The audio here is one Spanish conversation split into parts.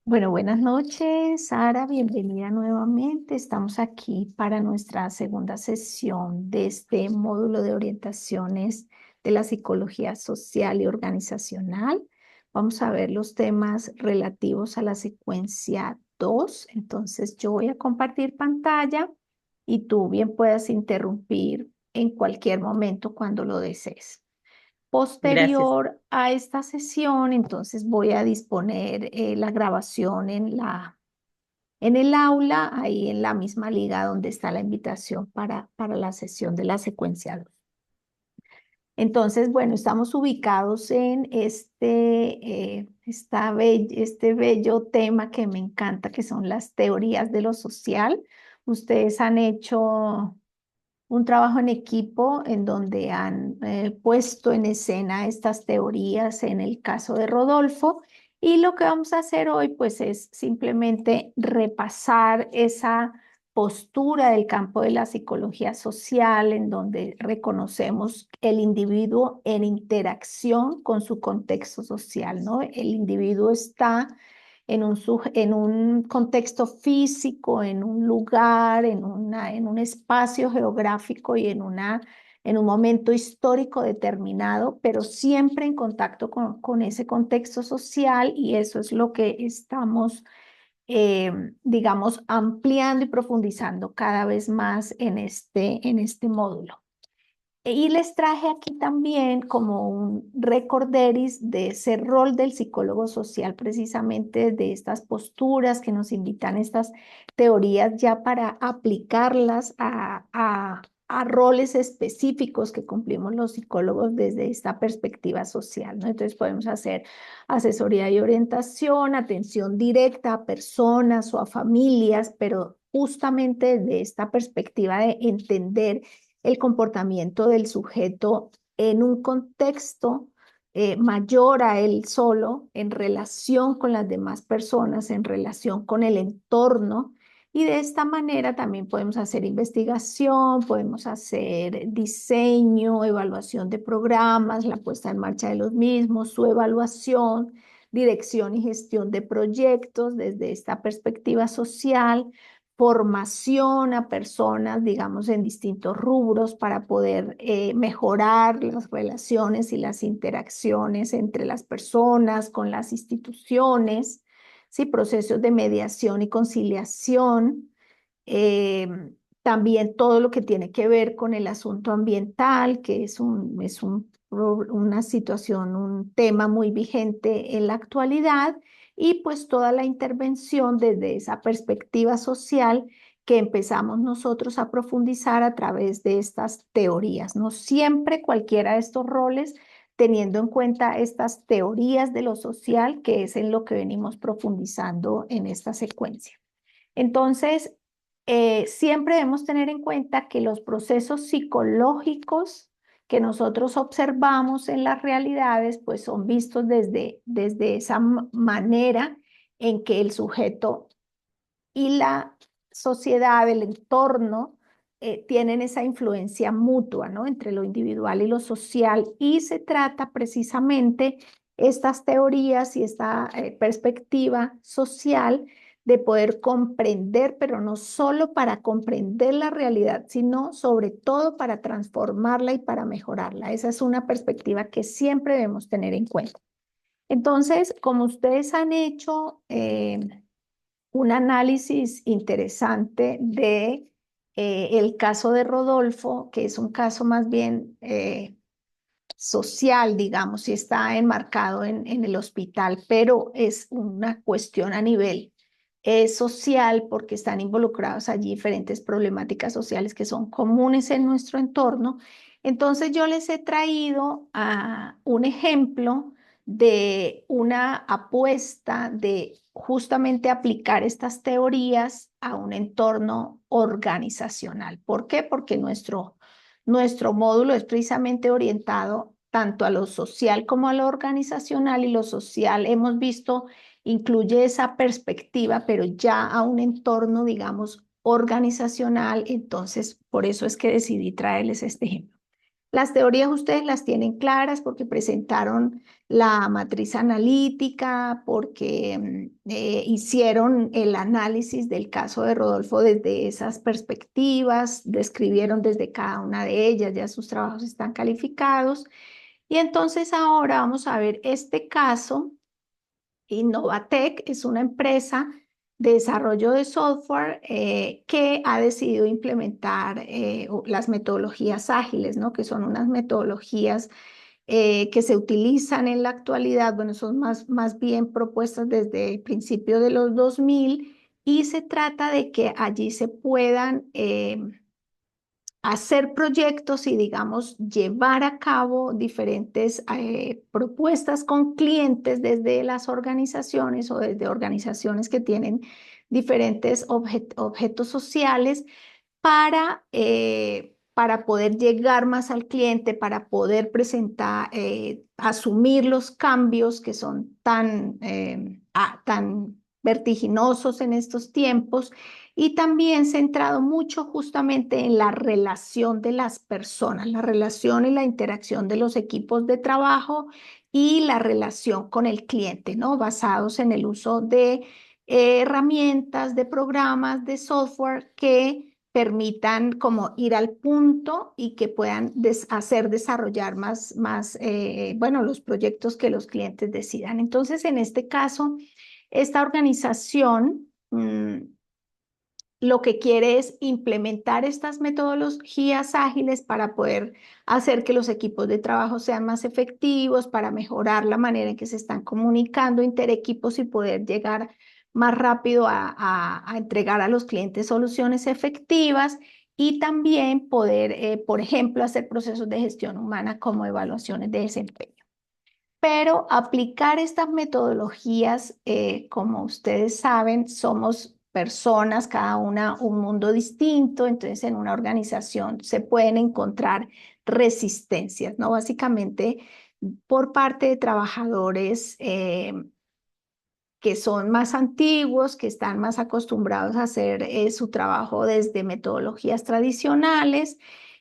Bueno, buenas noches, Sara, bienvenida nuevamente. Estamos aquí para nuestra segunda sesión de este módulo de orientaciones de la psicología social y organizacional. Vamos a ver los temas relativos a la secuencia 2. Entonces, yo voy a compartir pantalla y tú bien puedas interrumpir en cualquier momento cuando lo desees. Gracias. Posterior a esta sesión, entonces voy a disponer la grabación en el aula, ahí en la misma liga donde está la invitación para la sesión de la secuencia 2. Entonces, bueno, estamos ubicados en este bello tema que me encanta, que son las teorías de lo social. Ustedes han hecho un trabajo en equipo en donde han puesto en escena estas teorías en el caso de Rodolfo. Y lo que vamos a hacer hoy, pues, es simplemente repasar esa postura del campo de la psicología social, en donde reconocemos el individuo en interacción con su contexto social, ¿no? El individuo está en un contexto físico, en un lugar, en un espacio geográfico y en un momento histórico determinado, pero siempre en contacto con ese contexto social, y eso es lo que estamos, digamos, ampliando y profundizando cada vez más en este módulo. Y les traje aquí también como un recorderis de ese rol del psicólogo social, precisamente de estas posturas que nos invitan estas teorías ya para aplicarlas a roles específicos que cumplimos los psicólogos desde esta perspectiva social, ¿no? Entonces podemos hacer asesoría y orientación, atención directa a personas o a familias, pero justamente de esta perspectiva de entender el comportamiento del sujeto en un contexto mayor a él solo, en relación con las demás personas, en relación con el entorno. Y de esta manera también podemos hacer investigación, podemos hacer diseño, evaluación de programas, la puesta en marcha de los mismos, su evaluación, dirección y gestión de proyectos desde esta perspectiva social, formación a personas, digamos, en distintos rubros para poder mejorar las relaciones y las interacciones entre las personas, con las instituciones, ¿sí? Procesos de mediación y conciliación. eh, También todo lo que tiene que ver con el asunto ambiental, que una situación, un tema muy vigente en la actualidad, y pues toda la intervención desde esa perspectiva social que empezamos nosotros a profundizar a través de estas teorías. No siempre cualquiera de estos roles, teniendo en cuenta estas teorías de lo social, que es en lo que venimos profundizando en esta secuencia. Entonces, siempre debemos tener en cuenta que los procesos psicológicos que nosotros observamos en las realidades, pues son vistos desde esa manera en que el sujeto y la sociedad, el entorno, tienen esa influencia mutua, ¿no? Entre lo individual y lo social. Y se trata precisamente estas teorías y esta perspectiva social de poder comprender, pero no solo para comprender la realidad, sino sobre todo para transformarla y para mejorarla. Esa es una perspectiva que siempre debemos tener en cuenta. Entonces, como ustedes han hecho un análisis interesante de el caso de Rodolfo, que es un caso más bien social, digamos, y está enmarcado en el hospital, pero es una cuestión a nivel social porque están involucrados allí diferentes problemáticas sociales que son comunes en nuestro entorno. Entonces yo les he traído un ejemplo de una apuesta de justamente aplicar estas teorías a un entorno organizacional. ¿Por qué? Porque nuestro módulo es precisamente orientado tanto a lo social como a lo organizacional, y lo social hemos visto incluye esa perspectiva, pero ya a un entorno, digamos, organizacional. Entonces, por eso es que decidí traerles este ejemplo. Las teorías ustedes las tienen claras porque presentaron la matriz analítica, porque hicieron el análisis del caso de Rodolfo desde esas perspectivas, describieron desde cada una de ellas, ya sus trabajos están calificados. Y entonces ahora vamos a ver este caso. Innovatec es una empresa de desarrollo de software que ha decidido implementar las metodologías ágiles, ¿no? Que son unas metodologías que se utilizan en la actualidad, bueno, son más bien propuestas desde el principio de los 2000 y se trata de que allí se puedan hacer proyectos y, digamos, llevar a cabo diferentes propuestas con clientes desde las organizaciones o desde organizaciones que tienen diferentes objetos sociales para poder llegar más al cliente, para poder presentar, asumir los cambios que son tan vertiginosos en estos tiempos y también centrado mucho justamente en la relación de las personas, la relación y la interacción de los equipos de trabajo y la relación con el cliente, ¿no? Basados en el uso de herramientas, de programas, de software que permitan como ir al punto y que puedan hacer desarrollar bueno, los proyectos que los clientes decidan. Entonces, en este caso, esta organización lo que quiere es implementar estas metodologías ágiles para poder hacer que los equipos de trabajo sean más efectivos, para mejorar la manera en que se están comunicando equipos y poder llegar más rápido a entregar a los clientes soluciones efectivas y también poder, por ejemplo, hacer procesos de gestión humana como evaluaciones de desempeño. Pero aplicar estas metodologías, como ustedes saben, somos personas, cada una un mundo distinto, entonces en una organización se pueden encontrar resistencias, ¿no? Básicamente por parte de trabajadores que son más antiguos, que están más acostumbrados a hacer su trabajo desde metodologías tradicionales,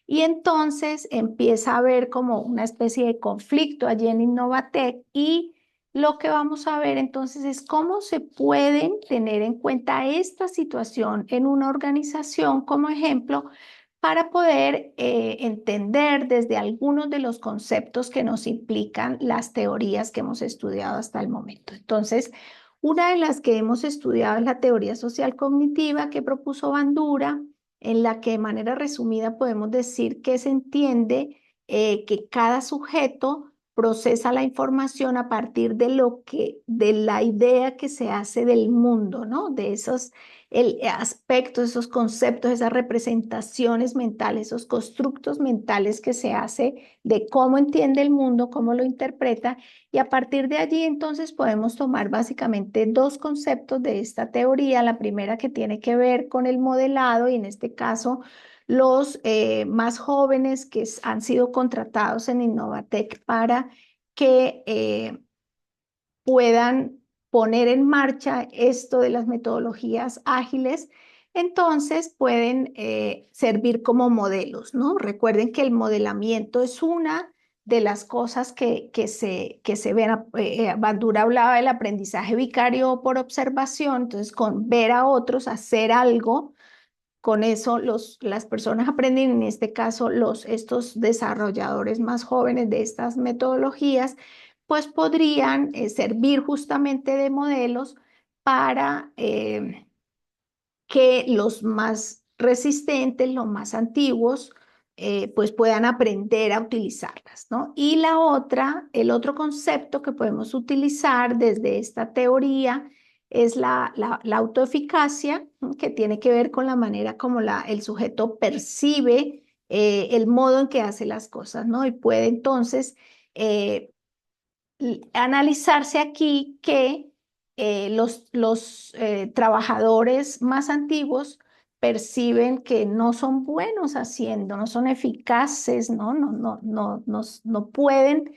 y entonces empieza a haber como una especie de conflicto allí en Innovatec y lo que vamos a ver entonces es cómo se pueden tener en cuenta esta situación en una organización como ejemplo para poder entender desde algunos de los conceptos que nos implican las teorías que hemos estudiado hasta el momento. Entonces, una de las que hemos estudiado es la teoría social cognitiva que propuso Bandura, en la que de manera resumida podemos decir que se entiende que cada sujeto procesa la información a partir de la idea que se hace del mundo, ¿no? De esos aspectos, esos conceptos, esas representaciones mentales, esos constructos mentales que se hace de cómo entiende el mundo, cómo lo interpreta y a partir de allí, entonces, podemos tomar básicamente dos conceptos de esta teoría. La primera que tiene que ver con el modelado y en este caso, los más jóvenes que han sido contratados en Innovatec para que puedan poner en marcha esto de las metodologías ágiles, entonces pueden servir como modelos, ¿no? Recuerden que el modelamiento es una de las cosas que se ven. Bandura hablaba del aprendizaje vicario por observación, entonces con ver a otros hacer algo, con eso las personas aprenden, en este caso estos desarrolladores más jóvenes de estas metodologías, pues podrían servir justamente de modelos para que los más resistentes, los más antiguos, pues puedan aprender a utilizarlas, ¿no? Y el otro concepto que podemos utilizar desde esta teoría es la autoeficacia, ¿no? Que tiene que ver con la manera como el sujeto percibe el modo en que hace las cosas, ¿no? Y puede entonces eh, analizarse aquí que los trabajadores más antiguos perciben que no son buenos haciendo, no son eficaces, no pueden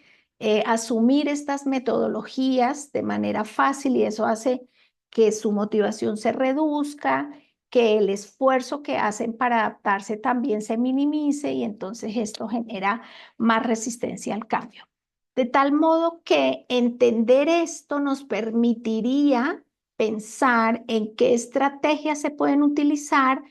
asumir estas metodologías de manera fácil y eso hace que su motivación se reduzca que el esfuerzo que hacen para adaptarse también se minimice y entonces esto genera más resistencia al cambio. De tal modo que entender esto nos permitiría pensar en qué estrategias se pueden utilizar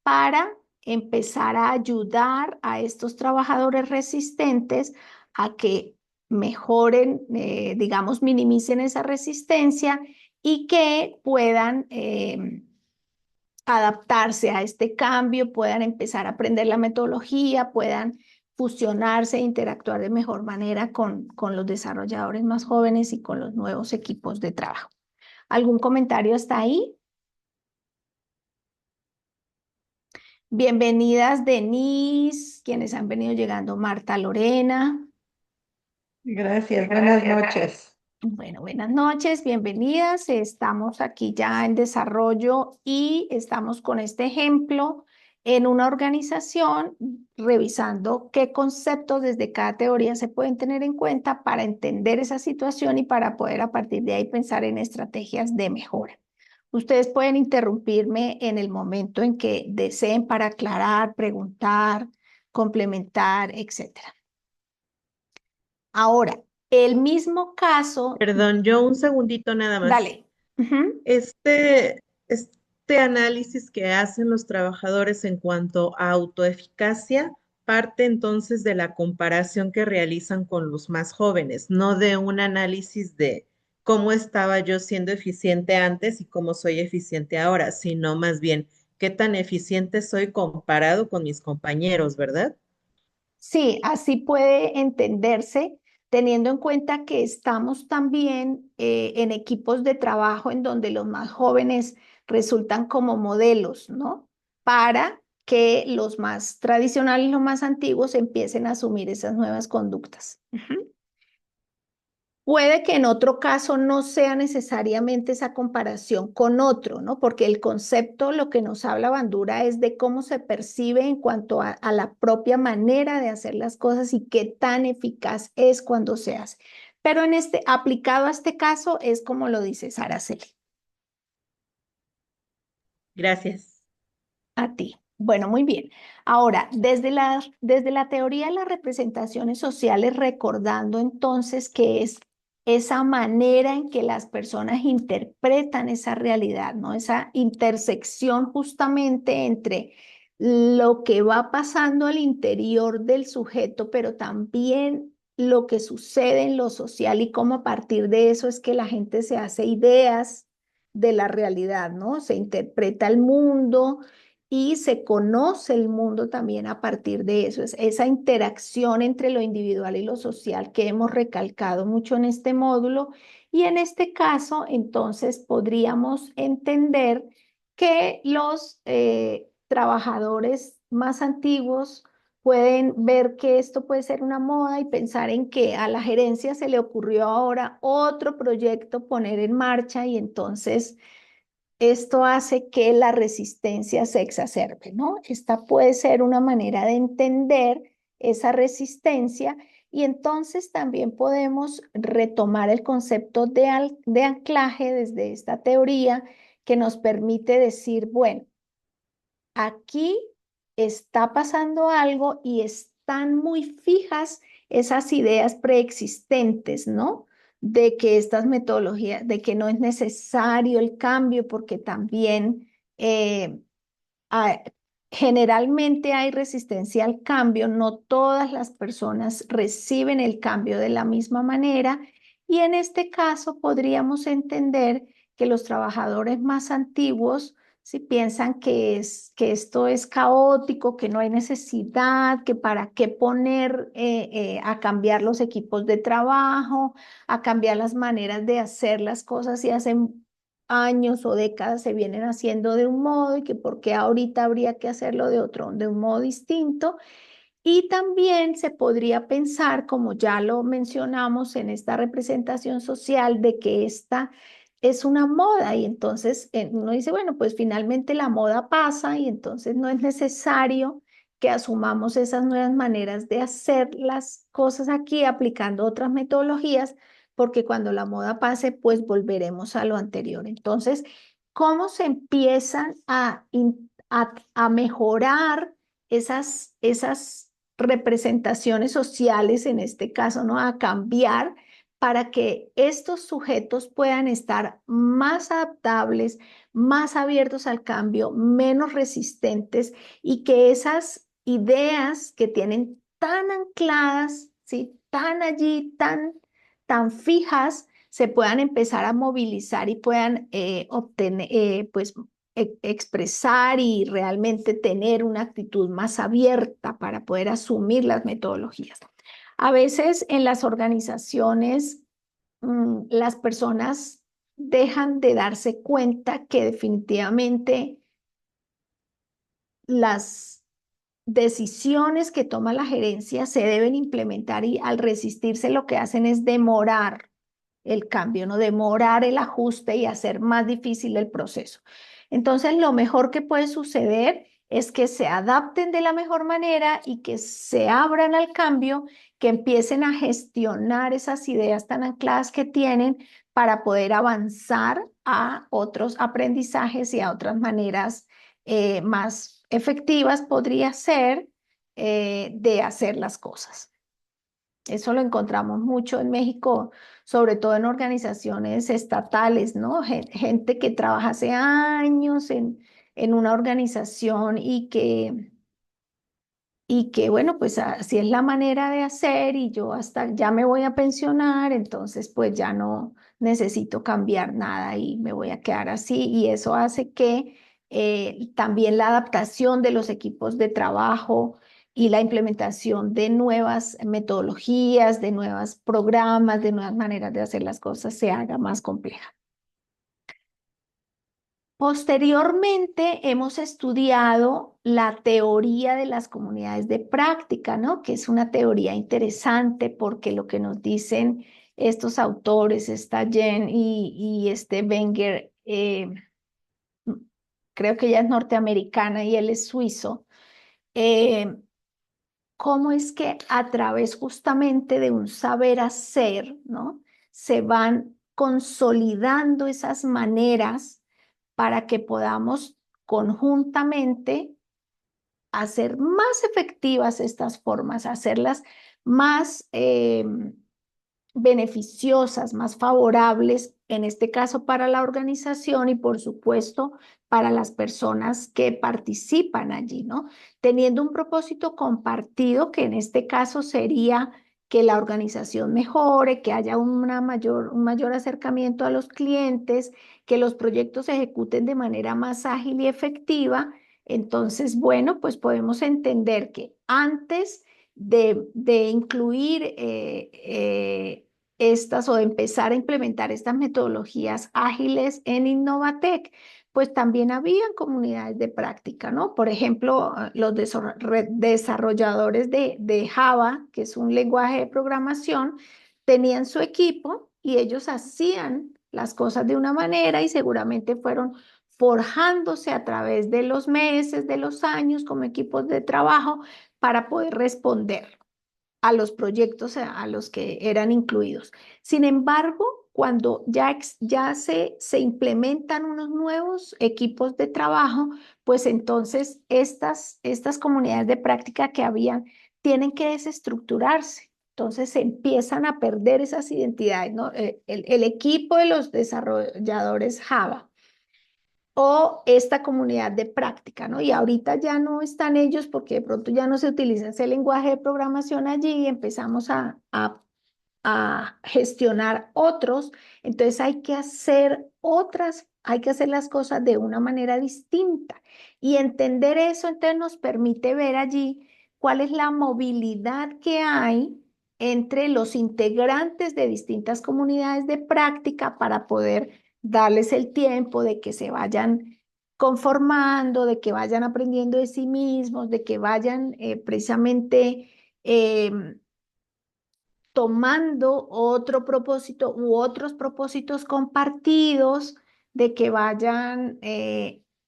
para empezar a ayudar a estos trabajadores resistentes a que mejoren, digamos, minimicen esa resistencia y que puedan adaptarse a este cambio, puedan empezar a aprender la metodología, puedan fusionarse e interactuar de mejor manera con los desarrolladores más jóvenes y con los nuevos equipos de trabajo. ¿Algún comentario hasta ahí? Bienvenidas, Denise, quienes han venido llegando, Marta, Lorena. Gracias, buenas noches. Bueno, buenas noches, bienvenidas. Estamos aquí ya en desarrollo y estamos con este ejemplo en una organización revisando qué conceptos desde cada teoría se pueden tener en cuenta para entender esa situación y para poder a partir de ahí pensar en estrategias de mejora. Ustedes pueden interrumpirme en el momento en que deseen para aclarar, preguntar, complementar, etcétera. Ahora, el mismo caso, Perdón, yo un segundito nada más. dale. Ujú. Este análisis que hacen los trabajadores en cuanto a autoeficacia parte entonces de la comparación que realizan con los más jóvenes, no de un análisis de cómo estaba yo siendo eficiente antes y cómo soy eficiente ahora, sino más bien qué tan eficiente soy comparado con mis compañeros, ¿verdad? Sí, así puede entenderse, teniendo en cuenta que estamos también en equipos de trabajo en donde los más jóvenes resultan como modelos, ¿no? Para que los más tradicionales, los más antiguos empiecen a asumir esas nuevas conductas. Ujú. Puede que en otro caso no sea necesariamente esa comparación con otro, ¿no? Porque el concepto, lo que nos habla Bandura es de cómo se percibe en cuanto a la propia manera de hacer las cosas y qué tan eficaz es cuando se hace. Pero en este, aplicado a este caso, es como lo dice Araceli. Gracias. A ti. Bueno, muy bien. Ahora, desde la teoría de las representaciones sociales, recordando entonces que es esa manera en que las personas interpretan esa realidad, ¿no? Esa intersección justamente entre lo que va pasando al interior del sujeto, pero también lo que sucede en lo social y cómo a partir de eso es que la gente se hace ideas de la realidad, ¿no? Se interpreta el mundo y se conoce el mundo también a partir de eso. Es esa interacción entre lo individual y lo social que hemos recalcado mucho en este módulo. Y en este caso, entonces, podríamos entender que los trabajadores más antiguos pueden ver que esto puede ser una moda y pensar en que a la gerencia se le ocurrió ahora otro proyecto poner en marcha y entonces esto hace que la resistencia se exacerbe, ¿no? Esta puede ser una manera de entender esa resistencia y entonces también podemos retomar el concepto de anclaje desde esta teoría que nos permite decir, bueno, aquí está pasando algo y están muy fijas esas ideas preexistentes, ¿no? De que estas metodologías, de que no es necesario el cambio porque también ah, generalmente hay resistencia al cambio, no todas las personas reciben el cambio de la misma manera y en este caso podríamos entender que los trabajadores más antiguos si piensan que esto es caótico, que no hay necesidad, que para qué poner a cambiar los equipos de trabajo, a cambiar las maneras de hacer las cosas y hacen años o décadas se vienen haciendo de un modo y que por qué ahorita habría que hacerlo de otro, de un modo distinto. Y también se podría pensar, como ya lo mencionamos en esta representación social, de que esta es una moda y entonces uno dice, bueno, pues finalmente la moda pasa y entonces no es necesario que asumamos esas nuevas maneras de hacer las cosas aquí aplicando otras metodologías, porque cuando la moda pase, pues volveremos a lo anterior. Entonces, cómo se empiezan a mejorar esas representaciones sociales, en este caso, ¿no? A cambiar para que estos sujetos puedan estar más adaptables, más abiertos al cambio, menos resistentes y que esas ideas que tienen tan ancladas, ¿sí? Tan allí, tan fijas, se puedan empezar a movilizar y puedan obtener, pues, expresar y realmente tener una actitud más abierta para poder asumir las metodologías. A veces en las organizaciones, las personas dejan de darse cuenta que definitivamente las decisiones que toma la gerencia se deben implementar y al resistirse lo que hacen es demorar el cambio, no demorar el ajuste y hacer más difícil el proceso. Entonces, lo mejor que puede suceder es que se adapten de la mejor manera y que se abran al cambio, que empiecen a gestionar esas ideas tan ancladas que tienen para poder avanzar a otros aprendizajes y a otras maneras más efectivas, podría ser, de hacer las cosas. Eso lo encontramos mucho en México, sobre todo en organizaciones estatales, ¿no? Gente que trabaja hace años en una organización y que, bueno, pues así es la manera de hacer y yo hasta ya me voy a pensionar, entonces pues ya no necesito cambiar nada y me voy a quedar así y eso hace que también la adaptación de los equipos de trabajo y la implementación de nuevas metodologías, de nuevos programas, de nuevas maneras de hacer las cosas se haga más compleja. Posteriormente hemos estudiado la teoría de las comunidades de práctica, ¿no? Que es una teoría interesante porque lo que nos dicen estos autores, esta Jen y este Wenger, creo que ella es norteamericana y él es suizo, eh, cómo es que a través justamente de un saber hacer, ¿no? Se van consolidando esas maneras para que podamos conjuntamente hacer más efectivas estas formas, hacerlas más beneficiosas, más favorables, en este caso para la organización y por supuesto para las personas que participan allí, ¿no? Teniendo un propósito compartido que en este caso sería que la organización mejore, que haya un mayor acercamiento a los clientes, que los proyectos se ejecuten de manera más ágil y efectiva. Entonces, bueno, pues podemos entender que antes de incluir estas o de empezar a implementar estas metodologías ágiles en Innovatec, pues también habían comunidades de práctica, ¿no? Por ejemplo, los desarrolladores de Java, que es un lenguaje de programación, tenían su equipo y ellos hacían las cosas de una manera y seguramente fueron forjándose a través de los meses, de los años como equipos de trabajo para poder responder a los proyectos a los que eran incluidos. Sin embargo, cuando ya se implementan unos nuevos equipos de trabajo, pues entonces estas comunidades de práctica que habían tienen que desestructurarse. Entonces se empiezan a perder esas identidades, ¿no? El equipo de los desarrolladores Java o esta comunidad de práctica, ¿no? Y ahorita ya no están ellos porque de pronto ya no se utiliza ese lenguaje de programación allí y empezamos a gestionar otros. Entonces hay que hacer las cosas de una manera distinta. Y entender eso entonces nos permite ver allí cuál es la movilidad que hay entre los integrantes de distintas comunidades de práctica para poder darles el tiempo de que se vayan conformando, de que vayan aprendiendo de sí mismos, de que vayan precisamente tomando otro propósito u otros propósitos compartidos, de que vayan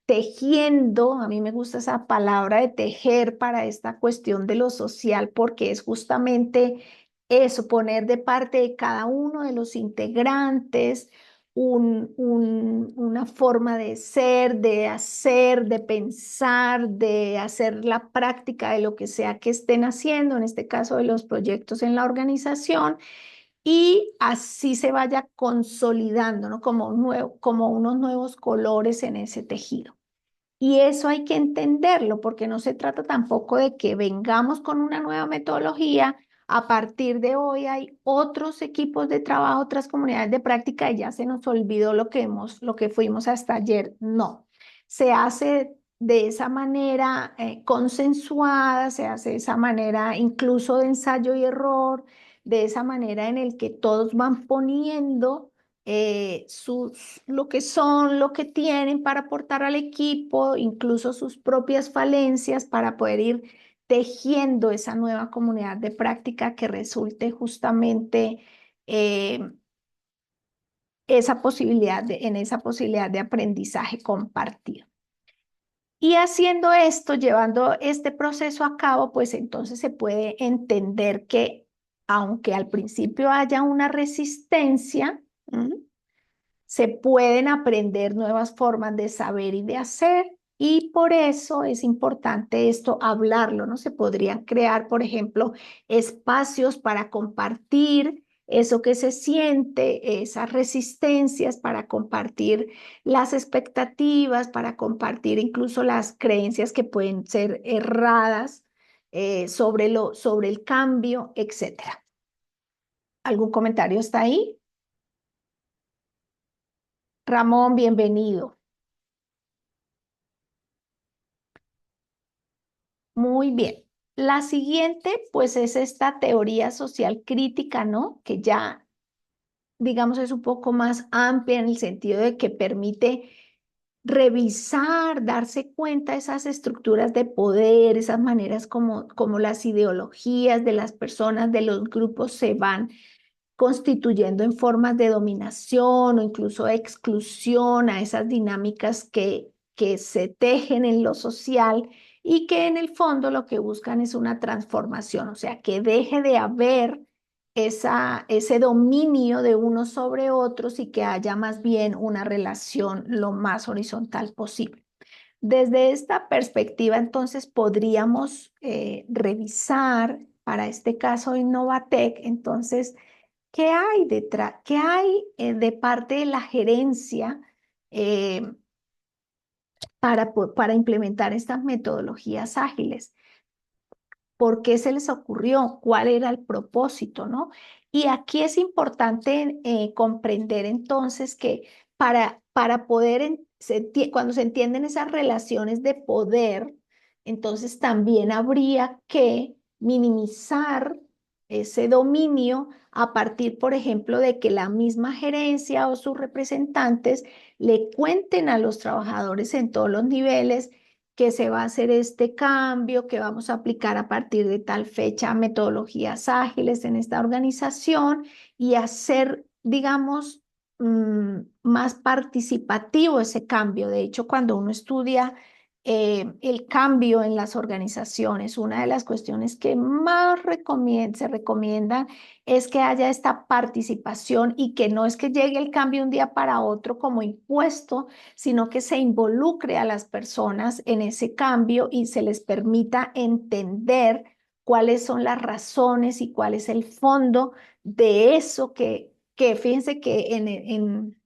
tejiendo, a mí me gusta esa palabra de tejer para esta cuestión de lo social, porque es justamente eso, poner de parte de cada uno de los integrantes una forma de ser, de hacer, de pensar, de hacer la práctica de lo que sea que estén haciendo, en este caso de los proyectos en la organización, y así se vaya consolidando, ¿no? Como como unos nuevos colores en ese tejido. Y eso hay que entenderlo, porque no se trata tampoco de que vengamos con una nueva metodología. A partir de hoy hay otros equipos de trabajo, otras comunidades de práctica y ya se nos olvidó lo que fuimos hasta ayer. No, se hace de esa manera consensuada, se hace de esa manera incluso de ensayo y error, de esa manera en el que todos van poniendo lo que son, lo que tienen para aportar al equipo, incluso sus propias falencias para poder ir tejiendo esa nueva comunidad de práctica que resulte justamente eh, en esa posibilidad de aprendizaje compartido. Y haciendo esto, llevando este proceso a cabo, pues entonces se puede entender que aunque al principio haya una resistencia, ¿m? Se pueden aprender nuevas formas de saber y de hacer, y por eso es importante esto hablarlo, ¿no? Se podrían crear, por ejemplo, espacios para compartir eso que se siente, esas resistencias, para compartir las expectativas, para compartir incluso las creencias que pueden ser erradas sobre el cambio, etcétera. ¿Algún comentario está ahí? Ramón, bienvenido. Muy bien. La siguiente, pues, es esta teoría social crítica, ¿no? Que ya, digamos, es un poco más amplia en el sentido de que permite revisar, darse cuenta de esas estructuras de poder, esas maneras como las ideologías de las personas, de los grupos se van constituyendo en formas de dominación o incluso de exclusión a esas dinámicas que se tejen en lo social y que en el fondo lo que buscan es una transformación, o sea, que deje de haber ese dominio de unos sobre otros y que haya más bien una relación lo más horizontal posible. Desde esta perspectiva, entonces, podríamos revisar para este caso Innovatec, entonces, ¿qué hay detrás? ¿Qué hay de parte de la gerencia eh, para implementar estas metodologías ágiles? ¿Por qué se les ocurrió? ¿Cuál era el propósito, no? Y aquí es importante comprender entonces que para poder, cuando se entienden esas relaciones de poder, entonces también habría que minimizar ese dominio a partir, por ejemplo, de que la misma gerencia o sus representantes le cuenten a los trabajadores en todos los niveles que se va a hacer este cambio, que vamos a aplicar a partir de tal fecha metodologías ágiles en esta organización y hacer, digamos, más participativo ese cambio. De hecho, cuando uno estudia el cambio en las organizaciones, una de las cuestiones que más se recomienda es que haya esta participación y que no es que llegue el cambio un día para otro como impuesto, sino que se involucre a las personas en ese cambio y se les permita entender cuáles son las razones y cuál es el fondo de eso que fíjense que en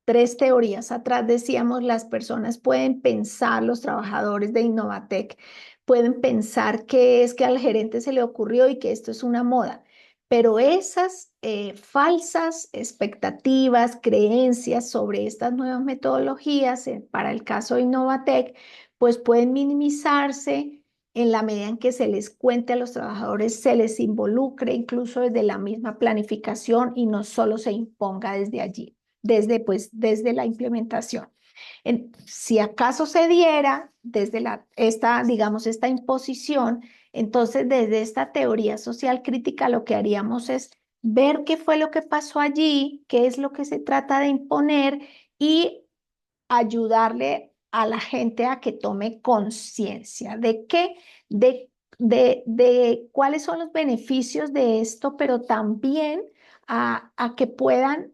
tres teorías atrás decíamos las personas pueden pensar, los trabajadores de Innovatec pueden pensar que es que al gerente se le ocurrió y que esto es una moda, pero esas falsas expectativas, creencias sobre estas nuevas metodologías, para el caso de Innovatec, pues pueden minimizarse en la medida en que se les cuente a los trabajadores, se les involucre incluso desde la misma planificación y no solo se imponga desde allí desde la implementación. Si acaso se diera desde digamos, esta imposición, entonces desde esta teoría social crítica lo que haríamos es ver qué fue lo que pasó allí, qué es lo que se trata de imponer y ayudarle a la gente a que tome conciencia de qué, de cuáles son los beneficios de esto, pero también a que puedan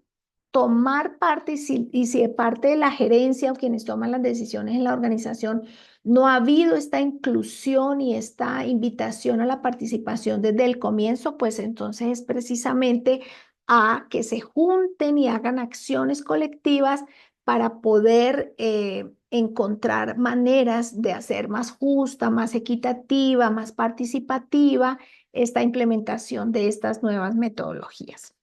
tomar parte y si de parte de la gerencia o quienes toman las decisiones en la organización no ha habido esta inclusión y esta invitación a la participación desde el comienzo, pues entonces es precisamente a que se junten y hagan acciones colectivas para poder encontrar maneras de hacer más justa, más equitativa, más participativa esta implementación de estas nuevas metodologías.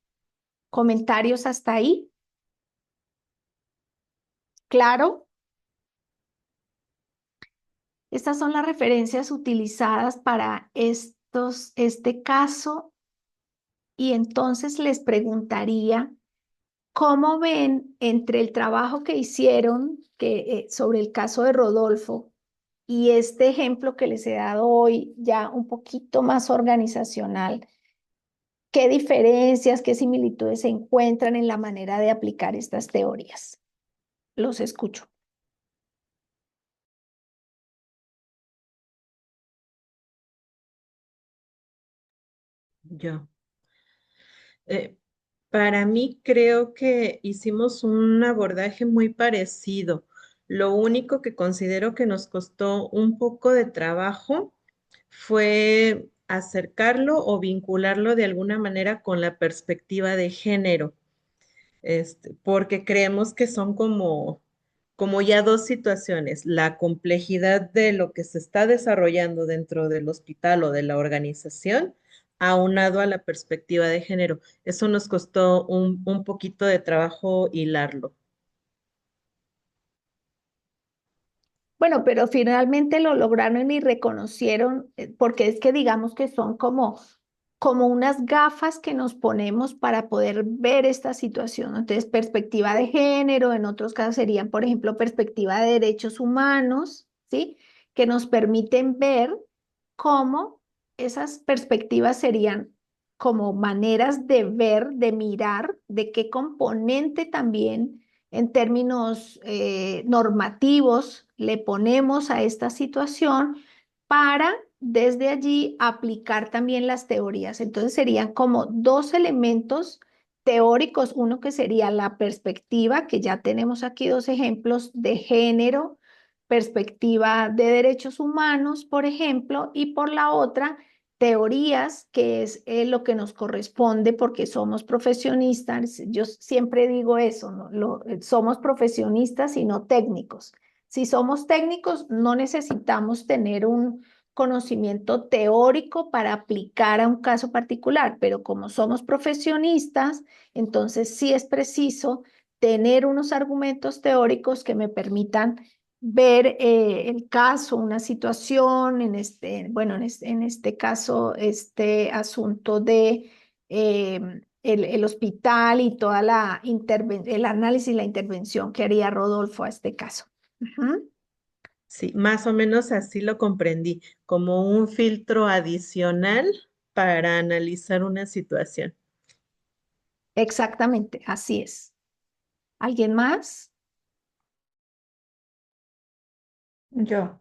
¿Comentarios hasta ahí? ¿Claro? Estas son las referencias utilizadas para este caso y entonces les preguntaría, ¿cómo ven entre el trabajo que hicieron sobre el caso de Rodolfo y este ejemplo que les he dado hoy, ya un poquito más organizacional? ¿Qué diferencias, qué similitudes se encuentran en la manera de aplicar estas teorías? Los escucho. Yo. Eh, para mí creo que hicimos un abordaje muy parecido. Lo único que considero que nos costó un poco de trabajo fue acercarlo o vincularlo de alguna manera con la perspectiva de género, porque creemos que son como ya dos situaciones, la complejidad de lo que se está desarrollando dentro del hospital o de la organización, aunado a la perspectiva de género. Eso nos costó un poquito de trabajo hilarlo. Bueno, pero finalmente lo lograron y reconocieron, porque es que digamos que son como unas gafas que nos ponemos para poder ver esta situación. Entonces, perspectiva de género, en otros casos serían, por ejemplo, perspectiva de derechos humanos, ¿sí? Que nos permiten ver cómo esas perspectivas serían como maneras de ver, de mirar, de qué componente también en términos normativos le ponemos a esta situación para desde allí aplicar también las teorías. Entonces serían como dos elementos teóricos, uno que sería la perspectiva, que ya tenemos aquí dos ejemplos de género, perspectiva de derechos humanos, por ejemplo, y por la otra, teorías, que es lo que nos corresponde porque somos profesionistas. Yo siempre digo eso, ¿no? Somos profesionistas y no técnicos. Si somos técnicos, no necesitamos tener un conocimiento teórico para aplicar a un caso particular, pero como somos profesionistas, entonces sí es preciso tener unos argumentos teóricos que me permitan ver el caso, una situación, bueno, en este caso, este asunto de el hospital y toda el análisis y la intervención que haría Rodolfo a este caso. Ujú. Sí, más o menos así lo comprendí, como un filtro adicional para analizar una situación. Exactamente, así es. ¿Alguien más? Yo.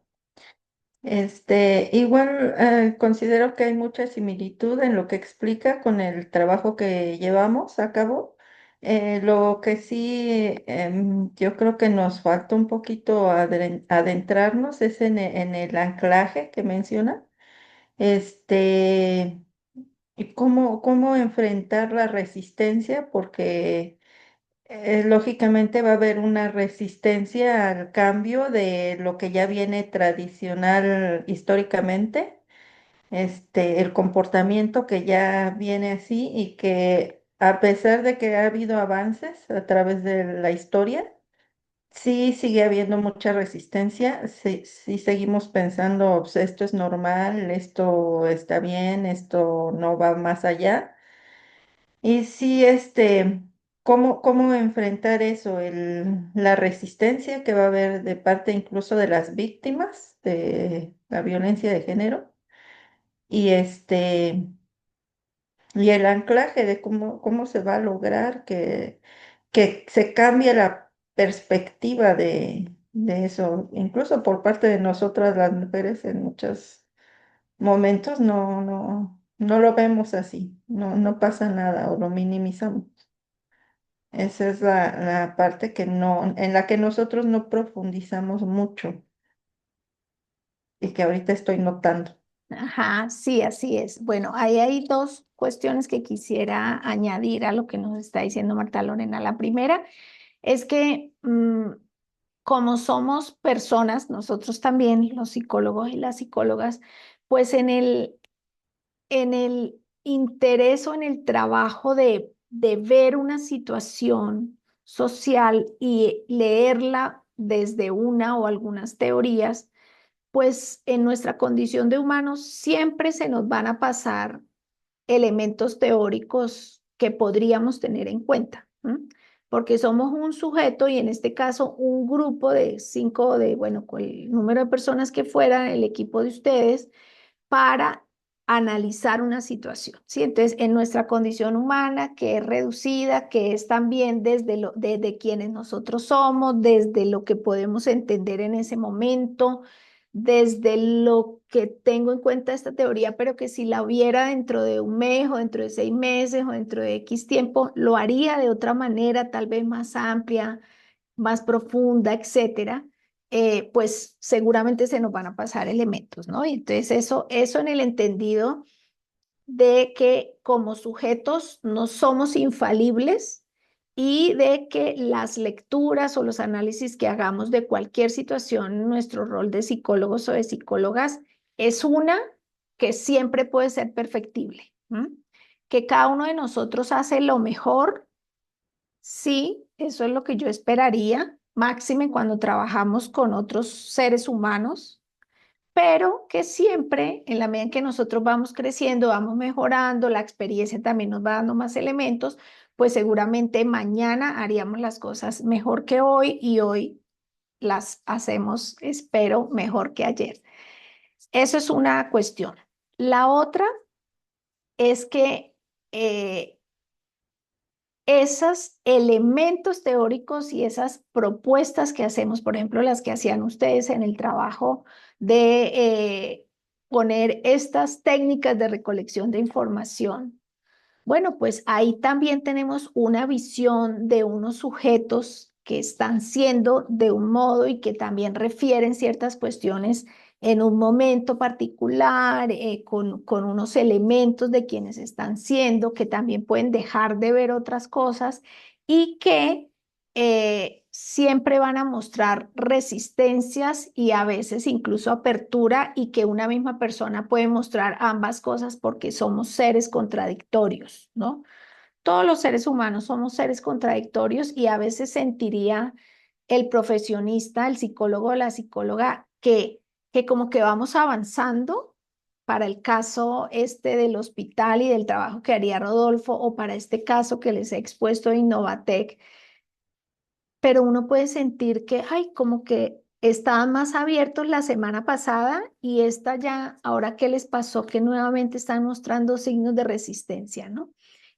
Igual considero que hay mucha similitud en lo que explica con el trabajo que llevamos a cabo. Lo que sí yo creo que nos falta un poquito adentrarnos es en el anclaje que menciona. Este, y cómo enfrentar la resistencia, porque lógicamente va a haber una resistencia al cambio de lo que ya viene tradicional históricamente, el comportamiento que ya viene así y que a pesar de que ha habido avances a través de la historia, sí sigue habiendo mucha resistencia, sí, sí seguimos pensando, "Pues, esto es normal, esto está bien, esto no va más allá". Y sí, cómo enfrentar eso, la resistencia que va a haber de parte incluso de las víctimas de la violencia de género y y el anclaje de cómo se va a lograr que se cambie la perspectiva de eso, incluso por parte de nosotras las mujeres en muchos momentos no lo vemos así, no pasa nada o lo minimizamos. Esa es la parte que no, en la que nosotros no profundizamos mucho y que ahorita estoy notando. Ajá, sí, así es. Bueno, ahí hay dos cuestiones que quisiera añadir a lo que nos está diciendo Marta Lorena. La primera es que como somos personas, nosotros también, los psicólogos y las psicólogas, pues en el interés o en el trabajo de ver una situación social y leerla desde una o algunas teorías, pues en nuestra condición de humanos siempre se nos van a pasar elementos teóricos que podríamos tener en cuenta, ¿m? Porque somos un sujeto y en este caso un grupo de cinco, de, bueno, con el número de personas que fuera el equipo de ustedes para analizar una situación, ¿sí? Entonces, en nuestra condición humana, que es reducida, que es también desde quienes nosotros somos, desde lo que podemos entender en ese momento, desde lo que tengo en cuenta esta teoría, pero que si la viera dentro de un mes o dentro de 6 meses o dentro de X tiempo, lo haría de otra manera, tal vez más amplia, más profunda, etcétera, pues seguramente se nos van a pasar elementos, ¿no? Y entonces eso en el entendido de que como sujetos no somos infalibles y de que las lecturas o los análisis que hagamos de cualquier situación en nuestro rol de psicólogos o de psicólogas es una que siempre puede ser perfectible, ¿m? Que cada uno de nosotros hace lo mejor. Sí, eso es lo que yo esperaría, máxime cuando trabajamos con otros seres humanos, pero que siempre, en la medida en que nosotros vamos creciendo, vamos mejorando, la experiencia también nos va dando más elementos, pues seguramente mañana haríamos las cosas mejor que hoy y hoy las hacemos, espero, mejor que ayer. Eso es una cuestión. La otra es que esos elementos teóricos y esas propuestas que hacemos, por ejemplo, las que hacían ustedes en el trabajo de poner estas técnicas de recolección de información. Bueno, pues ahí también tenemos una visión de unos sujetos que están siendo de un modo y que también refieren ciertas cuestiones en un momento particular, con unos elementos de quienes están siendo, que también pueden dejar de ver otras cosas y que siempre van a mostrar resistencias y a veces incluso apertura y que una misma persona puede mostrar ambas cosas porque somos seres contradictorios, ¿no? Todos los seres humanos somos seres contradictorios y a veces sentiría el profesionista, el psicólogo o la psicóloga que como que vamos avanzando para el caso este del hospital y del trabajo que haría Rodolfo o para este caso que les he expuesto de Innovatec, pero uno puede sentir que, ay, como que estaban más abiertos la semana pasada y esta ya, ahora qué les pasó, que nuevamente están mostrando signos de resistencia, ¿no?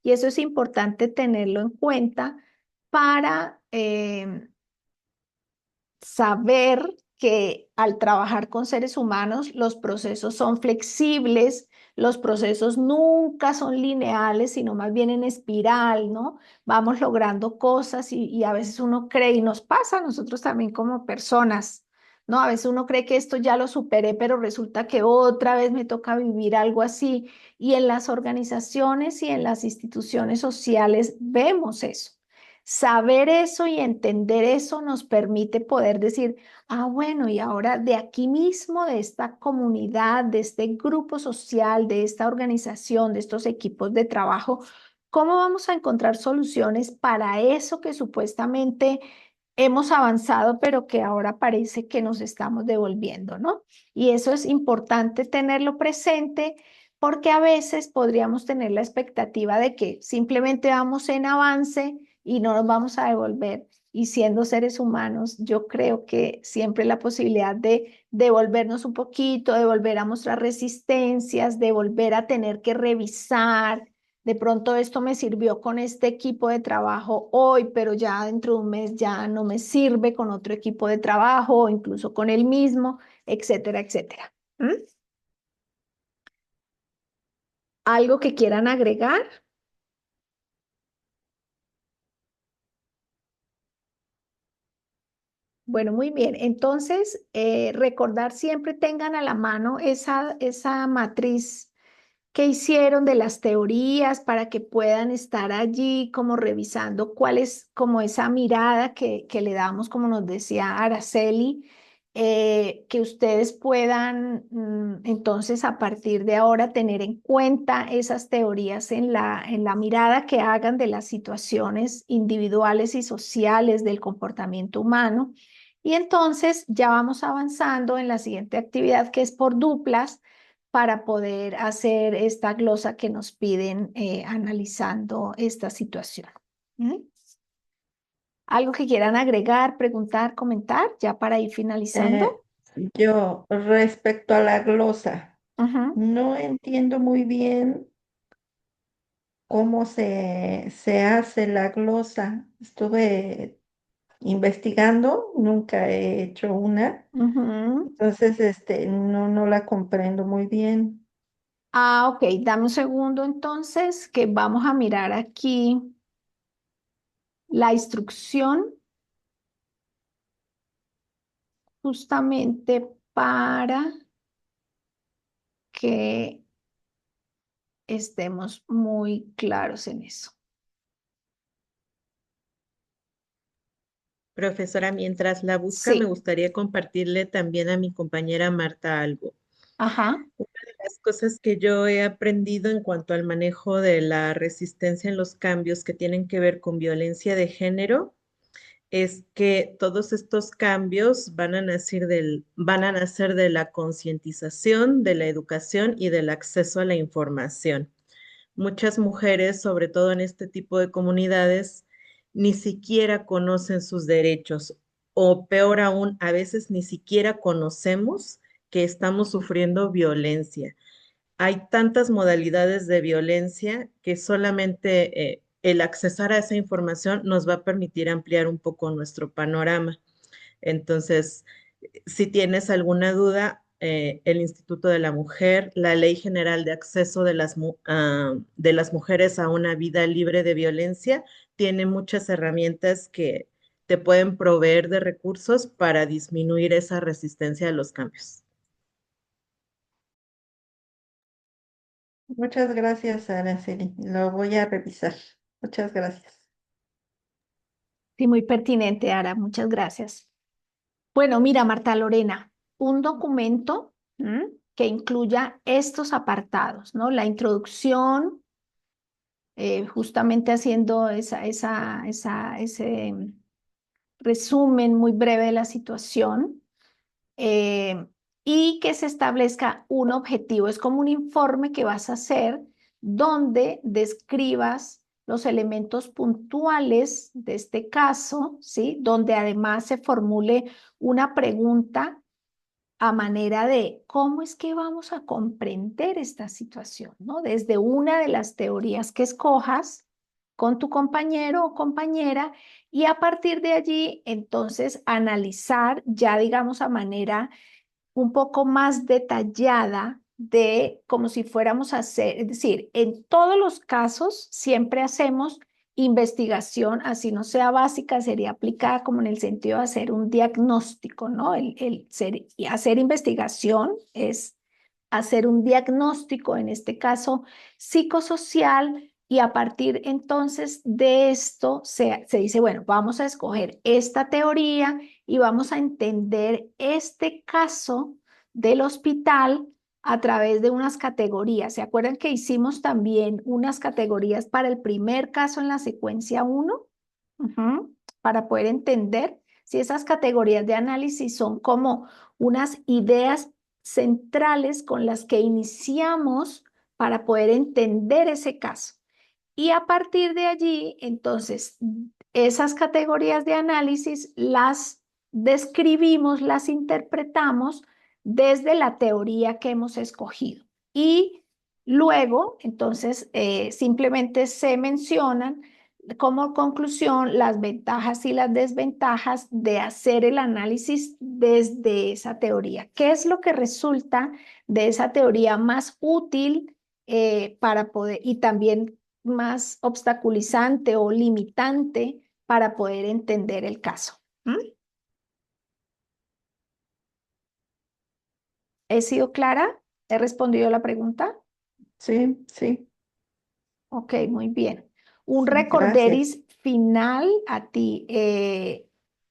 Y eso es importante tenerlo en cuenta para saber que al trabajar con seres humanos los procesos son flexibles, los procesos nunca son lineales, sino más bien en espiral, ¿no? Vamos logrando cosas y a veces uno cree, y nos pasa a nosotros también como personas, ¿no? A veces uno cree que esto ya lo superé, pero resulta que otra vez me toca vivir algo así. Y en las organizaciones y en las instituciones sociales vemos eso. Saber eso y entender eso nos permite poder decir, ah, bueno, y ahora de aquí mismo, de esta comunidad, de este grupo social, de esta organización, de estos equipos de trabajo, ¿cómo vamos a encontrar soluciones para eso que supuestamente hemos avanzado, pero que ahora parece que nos estamos devolviendo, ¿no? Y eso es importante tenerlo presente porque a veces podríamos tener la expectativa de que simplemente vamos en avance y no nos vamos a devolver. Y siendo seres humanos, yo creo que siempre la posibilidad de devolvernos un poquito, de volver a mostrar resistencias, de volver a tener que revisar. De pronto esto me sirvió con este equipo de trabajo hoy, pero ya dentro de un mes ya no me sirve con otro equipo de trabajo o incluso con el mismo, etcétera, etcétera. ¿Mm? ¿Algo que quieran agregar? Bueno, muy bien. Entonces, recordar siempre tengan a la mano esa matriz que hicieron de las teorías para que puedan estar allí como revisando cuál es como esa mirada que le damos, como nos decía Araceli, que ustedes puedan entonces a partir de ahora tener en cuenta esas teorías en la mirada que hagan de las situaciones individuales y sociales del comportamiento humano. Y entonces ya vamos avanzando en la siguiente actividad que es por duplas para poder hacer esta glosa que nos piden analizando esta situación. ¿Mm? ¿Algo que quieran agregar, preguntar, comentar, ya para ir Eh, finalizando? yo, respecto a la glosa, Ujú, no entiendo muy bien cómo se hace la glosa. Estuve investigando, nunca he hecho una, ujú. entonces no la comprendo muy bien. Ah, ok, dame un segundo entonces que vamos a mirar aquí la instrucción justamente para que estemos muy claros en eso. Profesora, mientras la busca, me Sí, gustaría compartirle también a mi compañera Marta algo. ajá. Las cosas que yo he aprendido en cuanto al manejo de la resistencia en los cambios que tienen que ver con violencia de género es que todos estos cambios van a nacer de la concientización, de la educación y del acceso a la información. Muchas mujeres, sobre todo en este tipo de comunidades, ni siquiera conocen sus derechos o peor aún, a veces ni siquiera conocemos que estamos sufriendo violencia. Hay tantas modalidades de violencia que solamente el accesar a esa información nos va a permitir ampliar un poco nuestro panorama. Entonces, si tienes alguna duda, el Instituto de la Mujer, la Ley General de Acceso de las Mujeres a una vida libre de violencia, tiene muchas herramientas que te pueden proveer de recursos para disminuir esa resistencia a los cambios. Muchas gracias, Araceli. Lo voy a revisar. Muchas gracias. Sí, muy pertinente, Ara. Muchas gracias. Bueno, mira, Marta Lorena, un documento que incluya estos apartados, ¿no? La introducción, justamente haciendo ese resumen muy breve de la situación, eh, y que se establezca un objetivo. Es como un informe que vas a hacer donde describas los elementos puntuales de este caso, ¿sí? Donde además se formule una pregunta a manera de cómo es que vamos a comprender esta situación, ¿no? Desde una de las teorías que escojas con tu compañero o compañera y a partir de allí, entonces, analizar ya, digamos, a manera un poco más detallada de como si fuéramos a hacer, es decir, en todos los casos siempre hacemos investigación, así no sea básica, sería aplicada como en el sentido de hacer un diagnóstico, ¿no? Y hacer investigación es hacer un diagnóstico, en este caso psicosocial, y a partir entonces de esto se dice, bueno, vamos a escoger esta teoría y vamos a entender este caso del hospital a través de unas categorías. ¿Se acuerdan que hicimos también unas categorías para el primer caso en la secuencia 1? Para poder entender si esas categorías de análisis son como unas ideas centrales con las que iniciamos para poder entender ese caso. Y a partir de allí, entonces, esas categorías de análisis las describimos, las interpretamos desde la teoría que hemos escogido. Y luego, entonces, simplemente se mencionan como conclusión las ventajas y las desventajas de hacer el análisis desde esa teoría. ¿Qué es lo que resulta de esa teoría más útil para poder, y también más obstaculizante o limitante para poder entender el caso? ¿Mm? ¿He sido clara? ¿He respondido la pregunta? Sí, sí, Ok, muy bien. Un sí, gracias. recorderis final a ti.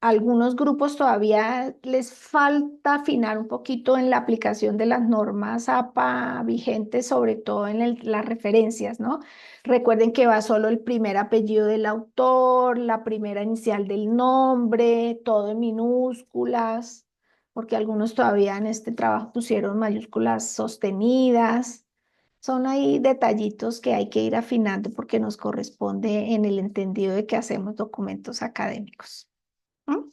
Algunos grupos todavía les falta afinar un poquito en la aplicación de las normas APA vigentes, sobre todo en las referencias, ¿no? Recuerden que va solo el primer apellido del autor, la primera inicial del nombre, todo en minúsculas, porque algunos todavía en este trabajo pusieron mayúsculas sostenidas. Son ahí detallitos que hay que ir afinando porque nos corresponde en el entendido de que hacemos documentos académicos. ¿Mm?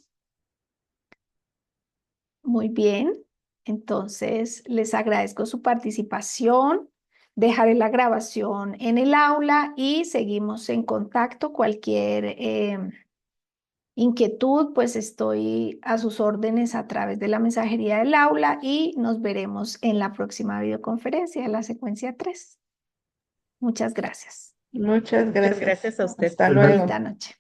Muy bien, entonces les agradezco su participación. Dejaré la grabación en el aula y seguimos en contacto. Cualquier inquietud, pues estoy a sus órdenes a través de la mensajería del aula y nos veremos en la próxima videoconferencia de la secuencia 3. Muchas gracias. Muchas Muchas gracias. gracias a usted. Hasta Bonita luego. noche.